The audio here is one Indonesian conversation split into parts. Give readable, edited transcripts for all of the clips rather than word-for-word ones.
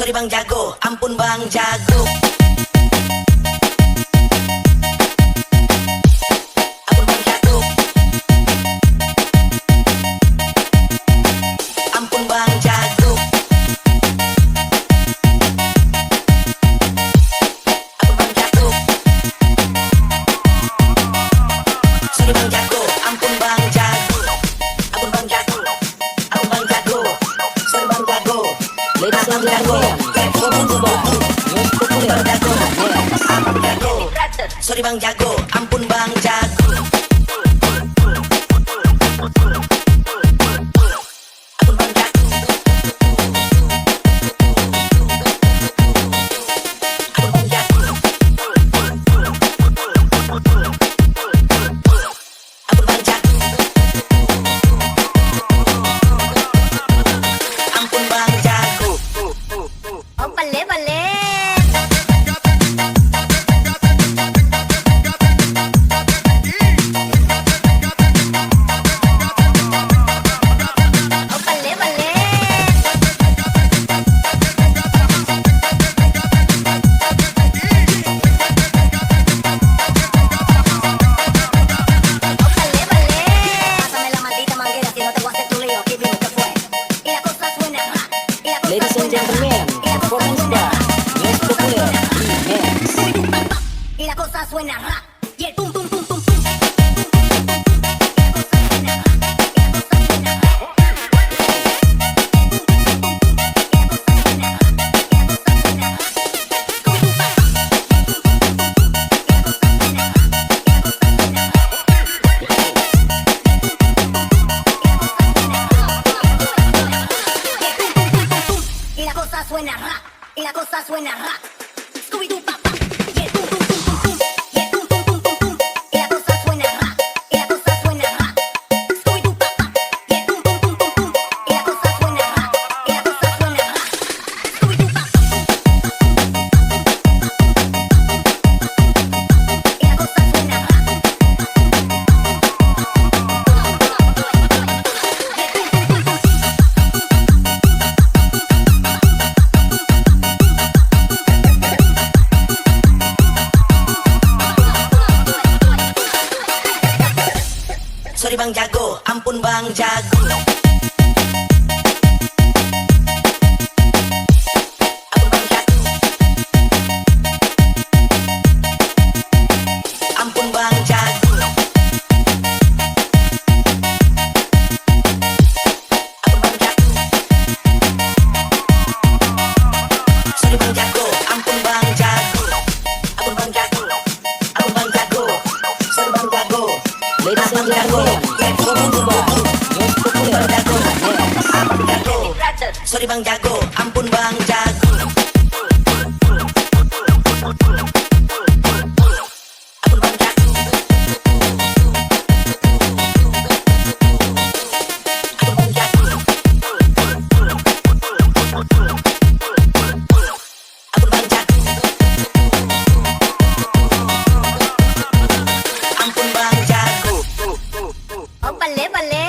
Sorry bang jago, ampun bang jago. Ampun bang jago. Ampun bang jago. Ampun bang jago. Sorry bang jago, ampun bang jago. Ampun bang jago. Ampun bang jago. Sorry bang jago. Ladies and gentlemen, sorry bang jago, ampun bang jago. Ampun bang jago. Ampun bang jago. Ampun bang jago. Ampun bang jago. Oh, vale, vale. Ladies and gentlemen, performance by Yes Popular Remix. Y la cosa suena ra, y el tum tum tum tum tum. Y la cosa suena ra, y la cosa suena ra. Scooby-Doo papá, y el tum tum tum tum tum, y el tum tum tum tum tum. Y la cosa suena ra, y la cosa suena ra. Scooby-Doo papá, y el tum tum tum tum tum. Y la cosa suena ra, y la cosa suena ra. Scooby-Doo papá. Y la cosa suena ra. Sorry bang jago, ampun bang jago. Ampun bang jago. Ampun bang jago. Ampun bang jago. Sorry bang jago, ampun bang jago. Ampun bang jago. Ampun bang jago. Sorry bang jago. Ladies and gentlemen, performance by Yes Popular Remix. Sorry bang jago, ampun bang jago. Ampun bang jago. Ampun bang jago. Ampun bang jago. Ampun bang jago. Oh, vale, vale.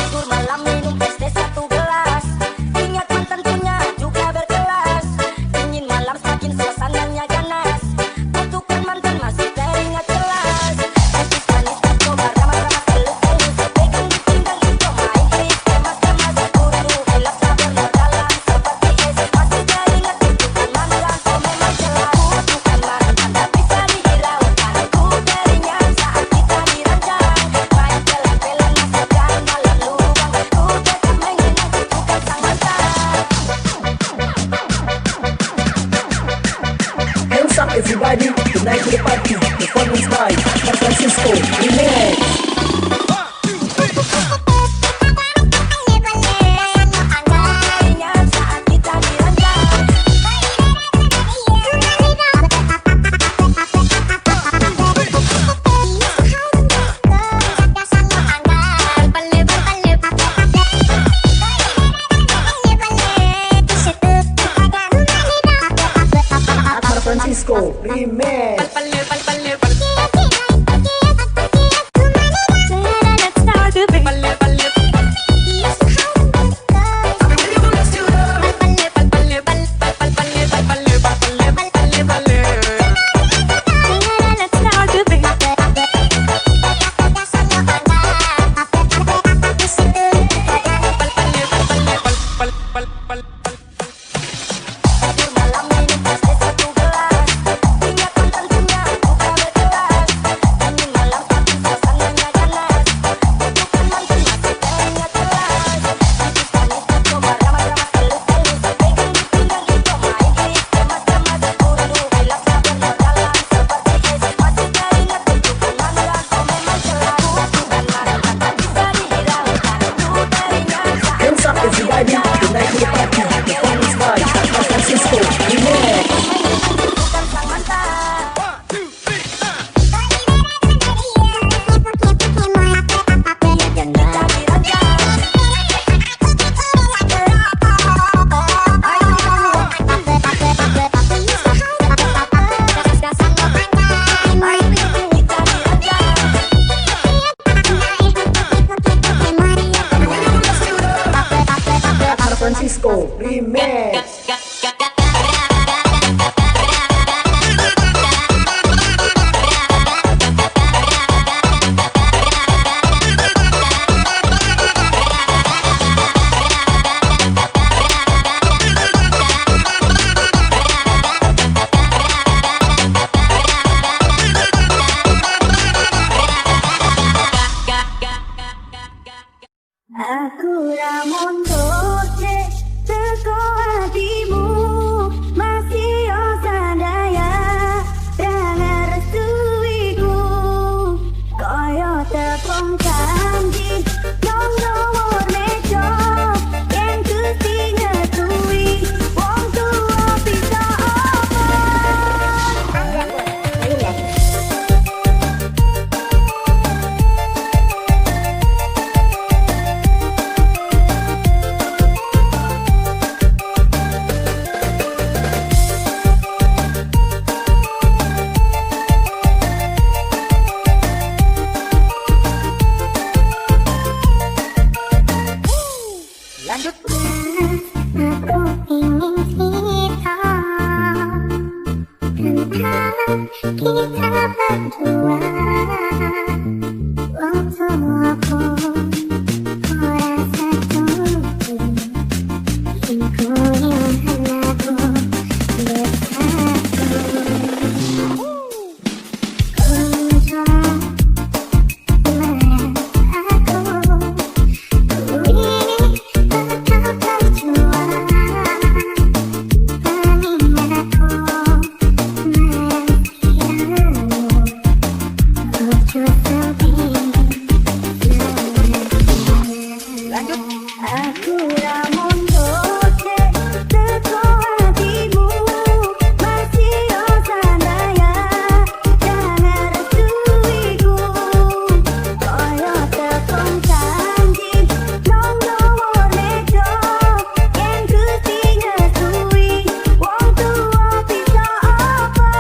Tidur malam minum es teh satu gelas. Ingat mantan punya juga berkelas. Dingin malam semakin suasananya ganas. Kutukan mantan masih teringat jelas. Manis manis tercoba ramah-ramah elus-elus. Pegang di pinggang itu main tris. Kemas-kemas kudu gelap sabar dalam seperti es. Masih teringat kutukan mantan. Oh memang jelas kutukan mantan tak bisa dihiraukan. Ku teringat saat kita diranjang. Main pelan-pelan masukkan dalam lubang. Ku tetap mengenang kutukan sang mantan. Hands up everybody, tonight to the party. Performance by San Francisco Remix. Ingat saat kita diranjang. San Francisco Remix. Tidur malam minum es teh satu gelas. Ingat mantan punya juga berkelas. Dingin malam semakin suasananya ganas. Kutukan mantan masih teringat jelas. Manis manis tercoba ramah-ramah elus-elus. Pegang di pinggang itu main tris. Kemas-kemas kudu gelap sabar dalam seperti es. Masih teringat kutukan mantan. Oh memang jelas kutukan mantan tak bisa dihiraukan. Ku teringat saat Hands up everybody, tonight to the party. Performance by San Francisco Remix. kutukan sang mantan. San Francisco Remix. Aku ramun doce teko hatimu masih sadaya dengan restuiku koyo tepung janji yang nomor meja yang kusti ngetui wong tua bisa Lanjut. Aku ingin cerita tentang kita berdua. Waktu aku rasa tunggu, aku yang aku bersatu. Kunjung marah aku, ku ini tetap berjuang. Pengingatku meski lalu, Lanjut. aku ramun doce teko hatimu masih sadaya dengan restuiku koyo tepung janji nang nomor meja yang kusti ngetui wong tua bisa apa.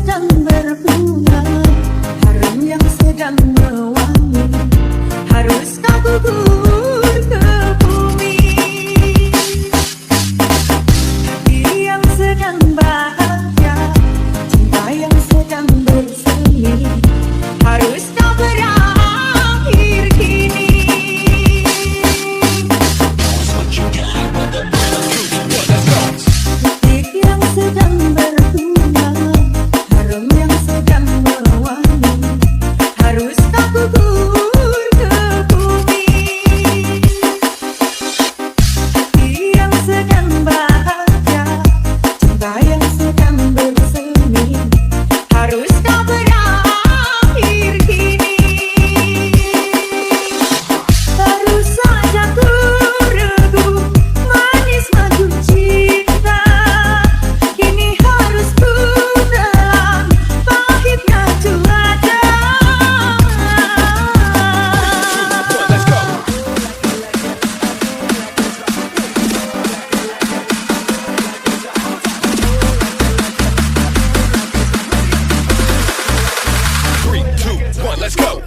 sedang berbunga, harum yang sedang mewangi, harus kau gugur ke bumi. Hati yang sedang bahagia, cinta yang sedang bersemi, harus kau berakhir kini. Detik yang sedang berbunga, harum yang sedang mewangi, harus kau gugur ke bumi. Hati yang sedang bahagia, cinta yang sedang bersemi, harus kau berakhir kini. Baru saja ku regu manis madu cinta, kini harus ku telan pahitnya cuaca. 3, 2, 1, let's go.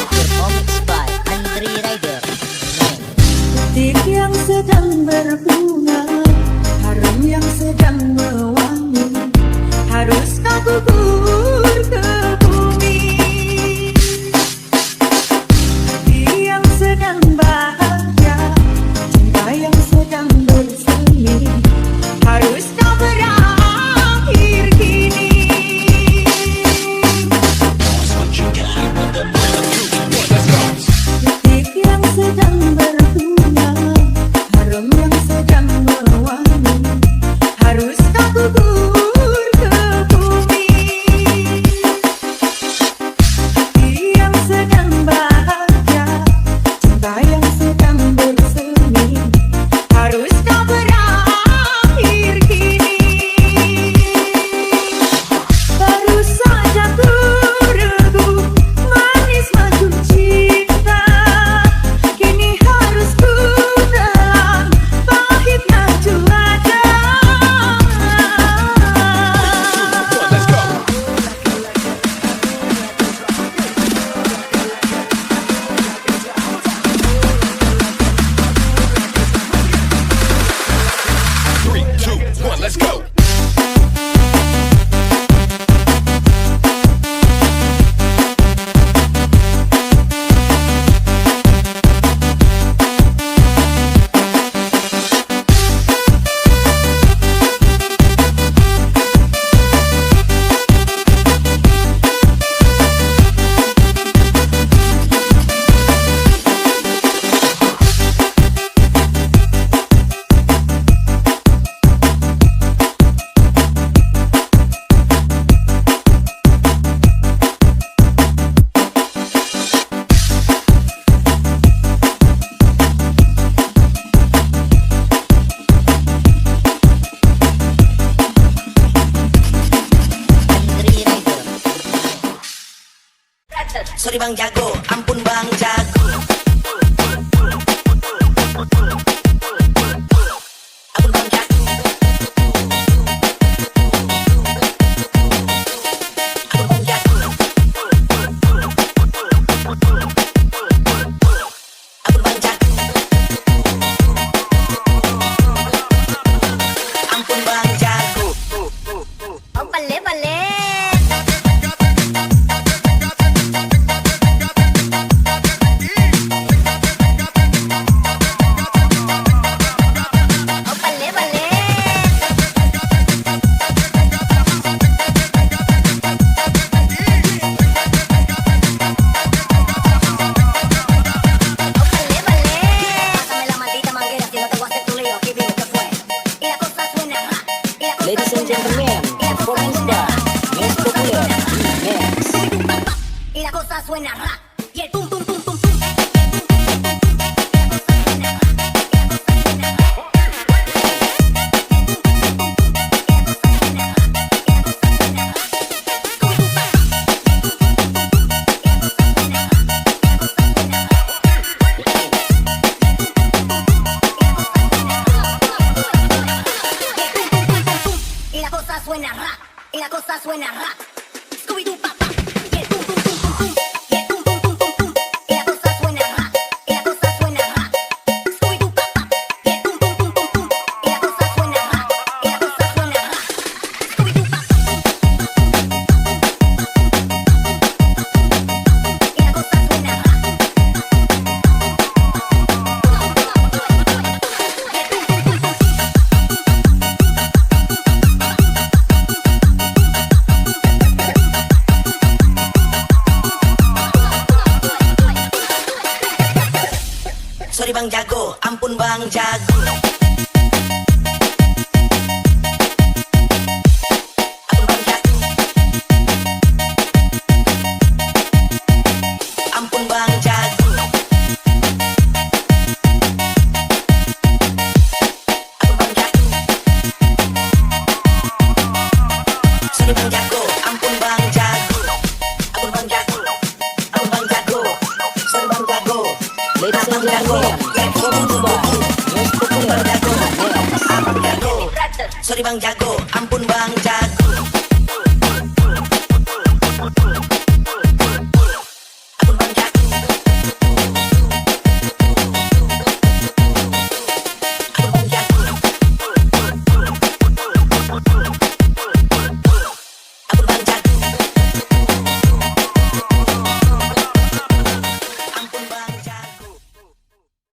Performance by Andri Rider. Detik yang sedang berbunga, harum yang sedang mewangi, harus kau gugur ke bumi. Hati yang sedang bahagia, cinta yang sedang bersemi, harus kau berakhir kini. Detik yang sedang berbunga, harum yang sedang mewangi, harus kau gugur ke bumi. Hati yang sedang bahagia, cinta yang sedang bersemi, harus kau berakhir kini. Baru saja ku regu manis madu cinta, kini harus ku telan pahitnya cuaca. Let's go. 3, 2, 1, let's go. Andri Rider. Sorry Bang Jago, ampun Bang Jago. Ampun Bang Jago. Ampun Bang Jago. Ampun Bang Jago. Ampun Bang Jago. Oh, bale, bale. Oh, bale, bale. Oh, bale, bale. Pásame la maldita manguera, si no te voy a hacer tu lío. Aquí vivo, ¿qué fue? Y la cosa suena ra. Y la cosa Ladies and suena ra. gentlemen, Y la cosa performance suena by ra. Miss Popular Mix. Y la cosa suena ra. Y el pum pum pum pum pum. cosa suena rock, y la cosa suena rock. Scooby-Doo, pa, pa. Yeah, boom, boom, boom, boom, boom. Yeah, boom, boom, boom, boom, boom. Y la cosa suena rock, y la cosa suena rock. Scooby-Doo, pa, pa. Yeah, boom, boom, boom, boom, boom. Y la cosa suena rock, y la cosa suena rock. Scooby-Doo, pa, pa. Y la cosa suena rock. Sorry Bang Jago, ampun Bang Jago. Ampun Bang Jago. Ampun Bang Jago. Ampun Bang Jago. Sorry Bang Jago, ampun Bang Jago. Ampun Bang Jago. Ampun Bang Jago. Sorry Bang Jago. Ladies and gentlemen, welcome to the most popular Sorry Bang Jago.